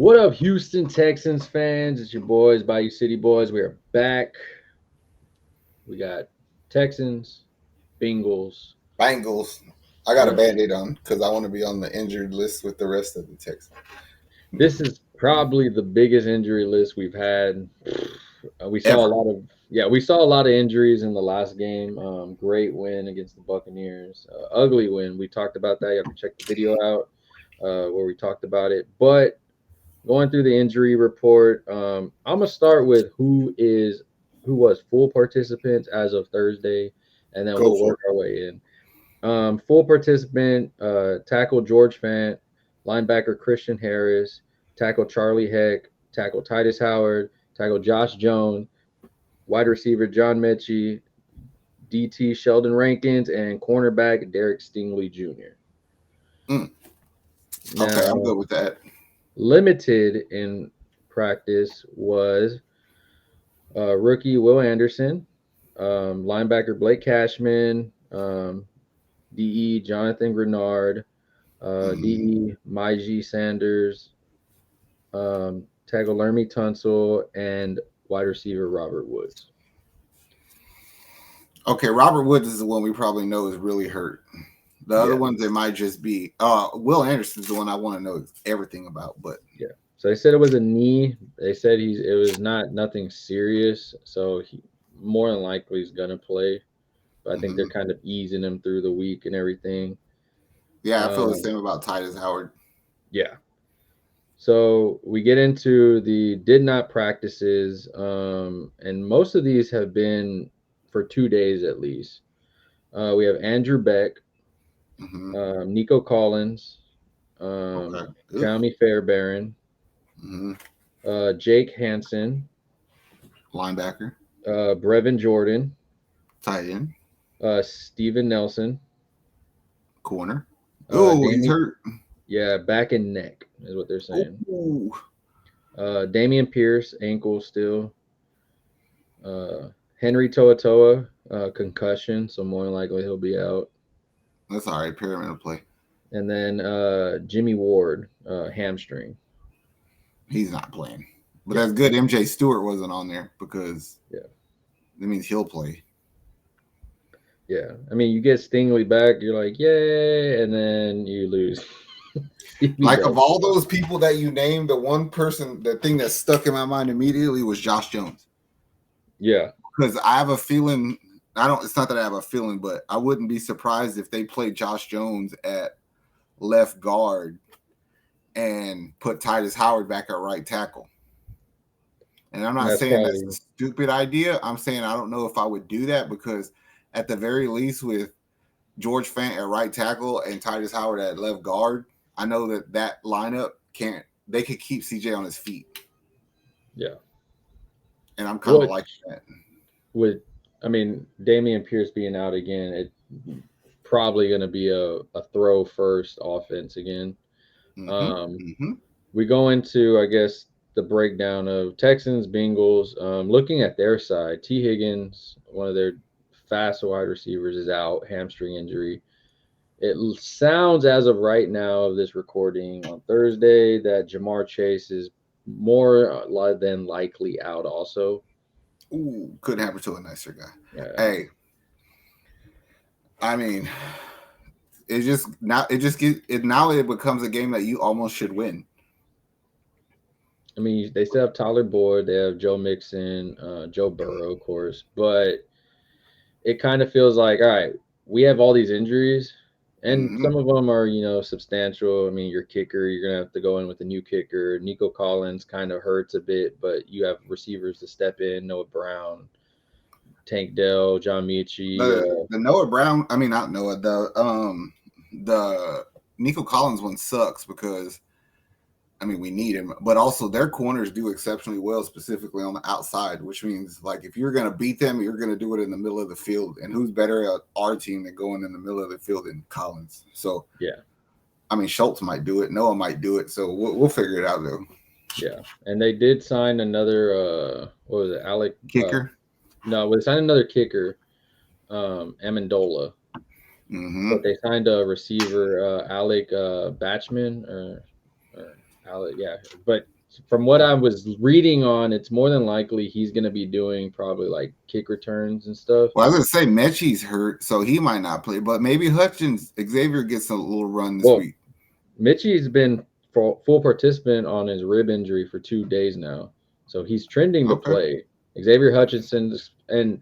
What up, Houston Texans fans? It's your boys, Bayou City Boys. We are back. We got Texans, Bengals. Bengals. I got a Uh, band-aid on because I want to be on the injured list with the rest of the Texans. this is probably the biggest injury list we've had. We saw a Ever. lot of we saw a lot of injuries in the last game. Great win against the Buccaneers. Ugly win. We talked about that. You have to check the video out where we talked about it. But going through the injury report, I'm gonna start with who was full participants as of Thursday, and then Go we'll for work our way in. Full participant, tackle George Fant, linebacker Christian Harris, tackle Charlie Heck, tackle Titus Howard, tackle Josh Jones, wide receiver John Mechie, DT Sheldon Rankins, and cornerback Derek Stingley Jr. it. Okay, I'm Now, good with that. limited in practice was rookie Will Anderson, linebacker Blake Cashman, DE Jonathan Grenard, Mhm. DE Myji Sanders, tackle Lermy Tunsil, and wide receiver Robert Woods. Okay, Robert Woods is the one we probably know is really hurt. The other Yeah, ones, it might just be Will Anderson's the one I want to know everything about. But yeah. So they said it was a knee. They said it was nothing serious. So he more than likely he's gonna play. But I think they're mhm. kind of easing him through the week and everything. Yeah, I feel the Um, same about Titus Howard. yeah. So we get into the did not practices, and most of these have been for 2 days at least. We have Andrew Beck, Hmm. Nico Collins, Okay. Ugh. Tommy Fairbairn, Hmm. Jake Hansen, Linebacker, Brevin Jordan, tight end, Steven Nelson, corner. Oh, he's Damien, hurt. yeah, back and neck is what they're saying. Oh, Damian Pierce, ankle still. Uh, Henry Toatoa, concussion, so more than likely he'll be out. that's all right. Pyramid will play. And then Jimmy Ward, hamstring. He's not playing. But Yeah, that's good. MJ Stewart wasn't on there because yeah, that means he'll play. yeah. I mean, you get Stingley back, you're like, yay, and then you lose Stevie Like of Nelson. all those people that you named, the one person, the thing that stuck in my mind immediately was Josh Jones. Yeah, Because I have a feeling, I don't, it's not that I have a feeling, but I wouldn't be surprised if they played Josh Jones at left guard and put Titus Howard back at right tackle. And I'm not that's saying that's a probably stupid idea. I'm saying I don't know if I would do that because at the very least with George Fant at right tackle and Titus Howard at left guard, I know that lineup can't. They could keep CJ on his feet, yeah. and I'm kind of What like that. with I mean, Damian Pierce being out again, it probably going to be a throw first offense again. Mm-hmm. Um, Mm-hmm. we go into, I guess, the breakdown of Texans, Bengals. Looking at their side, T. Higgins, one of their fast wide receivers, is out, hamstring injury. It sounds as of right now of this recording on Thursday that Jamar Chase is more than likely out also. Ooh, couldn't happen to a nicer guy. Yeah. Hey, I mean, it just now it just get it now it becomes a game that you almost should win. I mean, they still have Tyler Boyd, they have Joe Mixon, Joe Burrow, of course, but it kind of feels like, all right, we have all these injuries, and Mm-hmm. some of them are, substantial. I mean, your kicker, you're gonna have to go in with a new kicker. Nico Collins kind of hurts a bit, but you have receivers to step in: Noah Brown, Tank Dell, John Michie. The Noah Brown, I mean not Noah, the Nico Collins one sucks because I mean we need him, but also their corners do exceptionally well, specifically on the outside, which means like if you're gonna beat them, you're gonna do it in the middle of the field. And who's better at our team than going in the middle of the field than Collins? So Yeah, I mean Schultz might do it, Noah might do it, so we'll figure it out though. yeah, and they did sign another. What was it, Alec? Kicker. No, they signed another kicker, Amendola. Mm-hmm. But they signed a receiver, Alec Batchman, or Alec, yeah. But From what I was reading on, it's more than likely he's going to be doing probably like kick returns and stuff. Well, I was gonna say Mechie's hurt, so he might not play. But maybe Hutchins, Xavier gets a little run this Well, week. Mitchie's been full participant on his rib injury for 2 days now, so he's trending to Okay. play. Xavier Hutchinson, and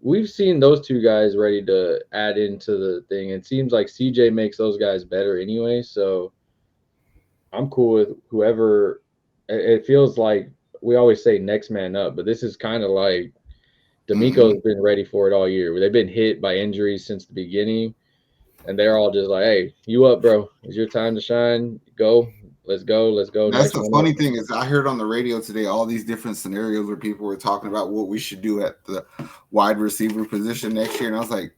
we've seen those two guys ready to add into the thing. It seems like CJ makes those guys better anyway, so I'm cool with whoever. It feels like we always say next man up, but this is kind of like Mm-hmm. D'Amico's been ready for it all year. They've been hit by injuries since the beginning, and they're all just like, "Hey, you up, bro? It's your time to shine. Go, let's go, let's go. That's Next the one up." funny thing is I heard on the radio today all these different scenarios where people were talking about what we should do at the wide receiver position next year, and I was like,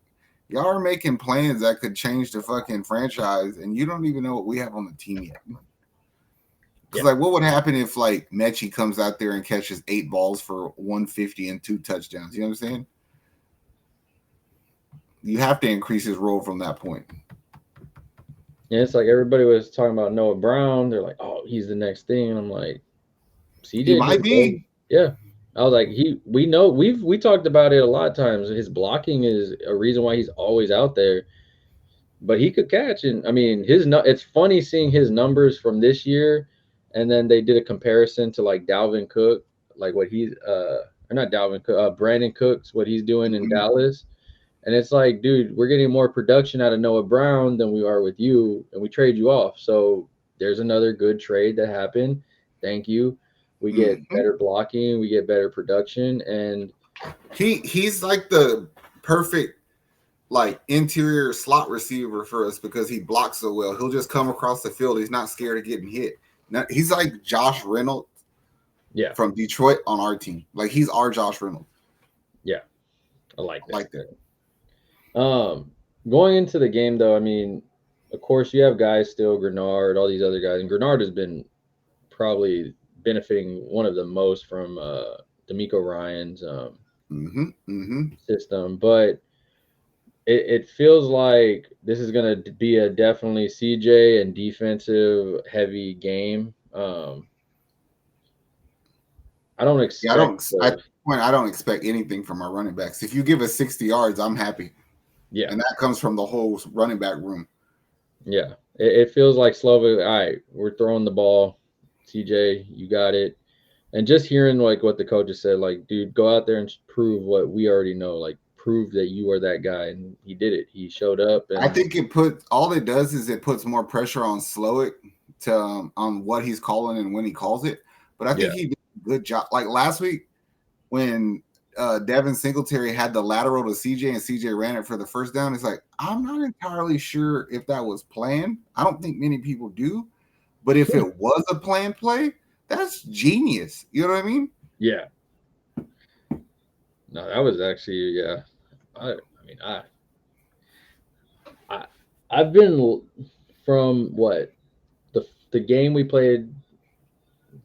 y'all are making plans that could change the fucking franchise, and you don't even know what we have on the team yet. Because Yeah, like, what would happen if like Mechie comes out there and catches 8 balls for 150 and 2 touchdowns? You know what I'm saying? You have to increase his role from that point. and it's like everybody was talking about Noah Brown. They're like, "Oh, he's the next thing," and I'm like, He CJ might himself, be. yeah. I was like, we know we talked about it a lot of times. His blocking is a reason why he's always out there, but he could catch. And I mean, it's funny seeing his numbers from this year, and then they did a comparison to like Dalvin Cook, like what he's or not Dalvin Cook, Brandon Cooks, what he's doing in Mhm. Dallas. And it's like, dude, we're getting more production out of Noah Brown than we are with you, and we trade you off. So there's another good trade that happened. Thank you. We get Mhm. better blocking, we get better production, and He's like the perfect like interior slot receiver for us because he blocks so well. He'll just come across the field. He's not scared of getting hit. Now, he's like Josh Reynolds yeah, from Detroit on our team. Like he's our Josh Reynolds. yeah, I like I that. like that. Going into the game though, I mean, of course you have guys still Grenard, all these other guys, and Grenard has been probably benefiting one of the most from D'Amico Ryan's Mm-hmm. Mm-hmm. system, but it feels like this is going to be a definitely CJ and defensive heavy game. I don't Yeah, I expect don't. At the this point, I don't expect anything from our running backs. If you give us 60 yards, I'm happy, yeah, and that comes from the whole running back room. yeah. It feels like Slovak. All right, we're throwing the ball. CJ, you got it. And just hearing like what the coaches said, like, dude, go out there and prove what we already know. Like, prove that you are that guy, and he did it. He showed up, I and think all it does is it puts more pressure on Slowick to on what he's calling and when he calls it. But I yeah, think he did a good job. Like last week when Devin Singletary had the lateral to CJ and CJ ran it for the first down. It's like I'm not entirely sure if that was planned. I don't think many people do. But if it was a planned play, that's genius. You know what I mean? yeah. No, that was actually yeah. I mean, I I've been from what the game we played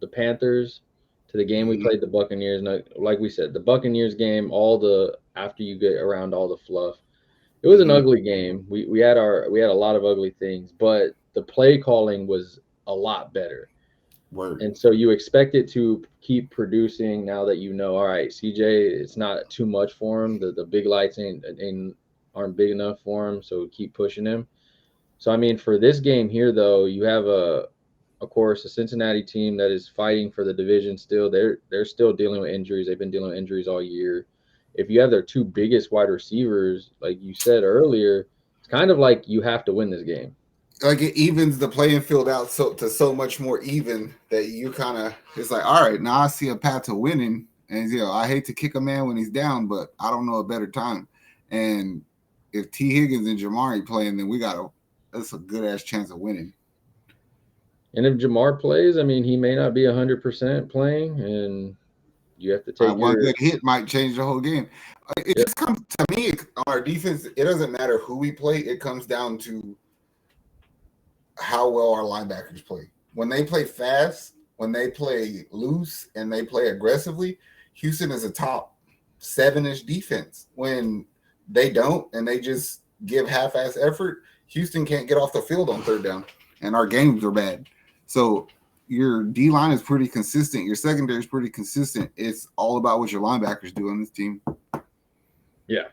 the Panthers to the game we Mm-hmm. played the Buccaneers. And like we said, the Buccaneers game, all the after you get around all the fluff, it was an Mm-hmm. ugly game. We had a lot of ugly things, but the play calling was a lot better. Word. And so you expect it to keep producing now that you know, all right, CJ, it's not too much for him. The big lights aren't big enough for him, so keep pushing him. So I mean, for this game here, though, you have of course, a Cincinnati team that is fighting for the division still. They're still dealing with injuries. They've been dealing with injuries all year. If you have their two biggest wide receivers, like you said earlier, it's kind of like you have to win this game. Like it evens the playing field out so much more even that you kind of it's like all right now I see a path to winning and I hate to kick a man when he's down but I don't know a better time and if T Higgins and Jamari playing then we got that's a good ass chance of winning. And if Jamar plays, I mean, he may not be 100% playing, and you have to take One your good hit might change the whole game. It yeah, just comes to me on our defense. It doesn't matter who we play. It comes down to how well our linebackers play. When they play fast, when they play loose, and they play aggressively, Houston is a top 7-ish defense. When they don't and they just give half-ass effort, Houston can't get off the field on third down, and our games are bad. So, your D line is pretty consistent. Your secondary is pretty consistent. It's all about what your linebackers do on this team. Yeah,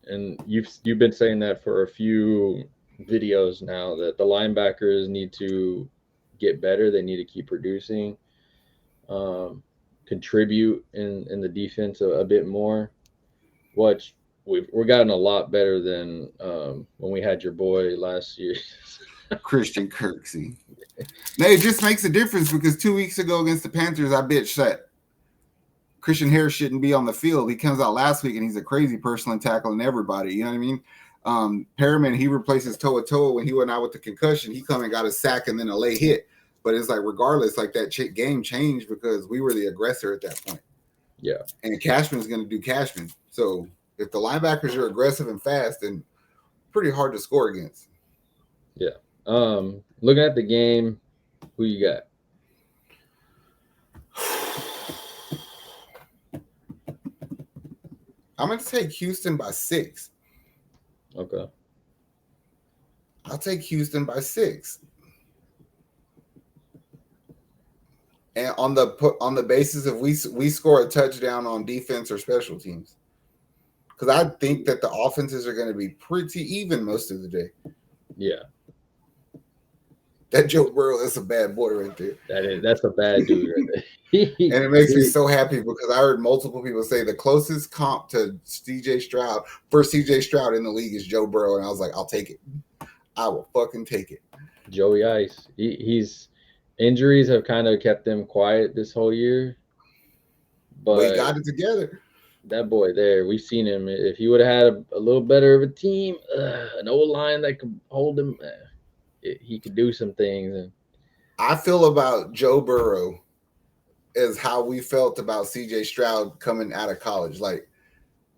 and you've been saying that for a few videos now that the linebackers need to get better. They need to keep producing, contribute in the defense a bit more. Which we're gotten a lot better than when we had your boy last year. Christian Kirksey. No, it just makes a difference because 2 weeks ago against the Panthers, I bitched that Christian Harris shouldn't be on the field. He comes out last week and he's a crazy person and tackling everybody. You know what I mean? Perriman, he replaces Toa when he went out with the concussion. He come and got a sack and then a late hit. But it's like regardless, like that game changed because we were the aggressor at that point. Yeah. And Cashman's going to do Cashman. So if the linebackers are aggressive and fast, then pretty hard to score against. Yeah. Looking at the game, who you got? I'm going to take Houston by 6. Okay. I'll take Houston by 6. And on the basis of we score a touchdown on defense or special teams. Because I think that the offenses are going to be pretty even most of the day. Yeah. That Joe Burrow is a bad boy right there. That's a bad dude right there. And it makes me so happy because I heard multiple people say the closest comp to CJ Stroud in the league is Joe Burrow. And I was like, I'll take it. I will fucking take it. Joey Ice. He's injuries have kind of kept him quiet this whole year. But he got it together. That boy there, we've seen him. If he would have had a little better of a team, an old line that could hold him, he could do some things. And I feel about Joe Burrow is how we felt about CJ Stroud coming out of college. Like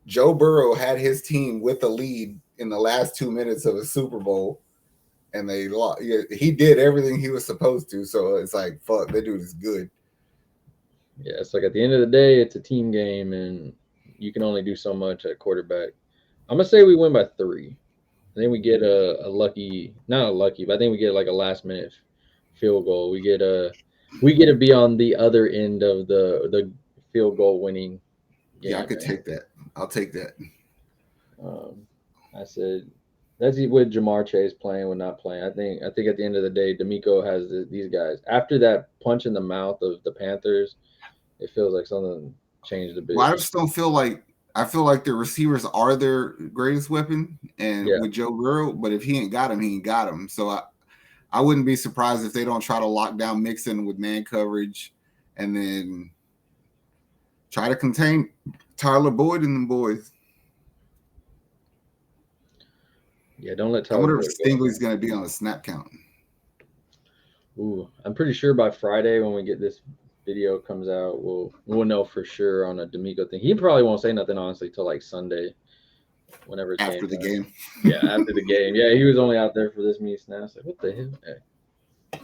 Joe Burrow had his team with a lead in the last 2 minutes of a Super Bowl, and they lost. Yeah, he did everything he was supposed to. So it's like, fuck, that dude is good. Yeah, it's like at the end of the day, it's a team game, and you can only do so much at quarterback. I'm gonna say we win by 3. I think we get a lucky, not a lucky, but I think we get like a last minute field goal. We get to be on the other end of the field goal winning game. Yeah, I could take that. I'll take that. I said that's with Jamar Chase playing, with not playing. I think at the end of the day, D'Amico has these guys. After that punch in the mouth of the Panthers, it feels like something changed a bit. Well, I just don't feel like I feel like the receivers are their greatest weapon, and with Joe Burrow, but if he ain't got him, he ain't got him. So I wouldn't be surprised if they don't try to lock down Mixon with man coverage and then try to contain Tyler Boyd and them boys. Yeah, don't let Tyler. I wonder if Stingley's going to be on the snap count. Ooh, I'm pretty sure by Friday when we get this video comes out, we'll know for sure on a D'Amico thing. He probably won't say nothing honestly till like Sunday, whenever it's after the game. Yeah, after the game. Yeah, he was only out there for this many snaps. Like, what the hell? Hey.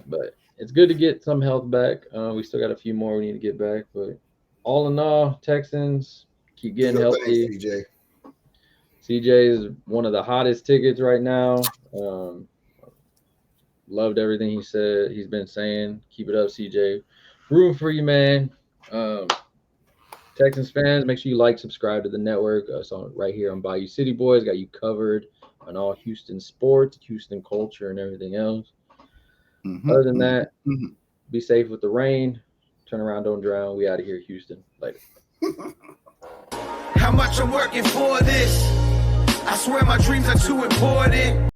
But it's good to get some health back. We still got a few more we need to get back, but all in all, Texans keep getting healthy. Thanks, CJ is one of the hottest tickets right now. Loved everything he said. He's been saying. Keep it up, CJ. Rooting for you, man. Texans fans, make sure you like, subscribe to the network. So right here on Bayou City Boys, got you covered on all Houston sports, Houston culture, and everything else. Other than that, be safe with the rain. Turn around, don't drown. We out of here, Houston. Later. How much I'm working for this? I swear my dreams are too important.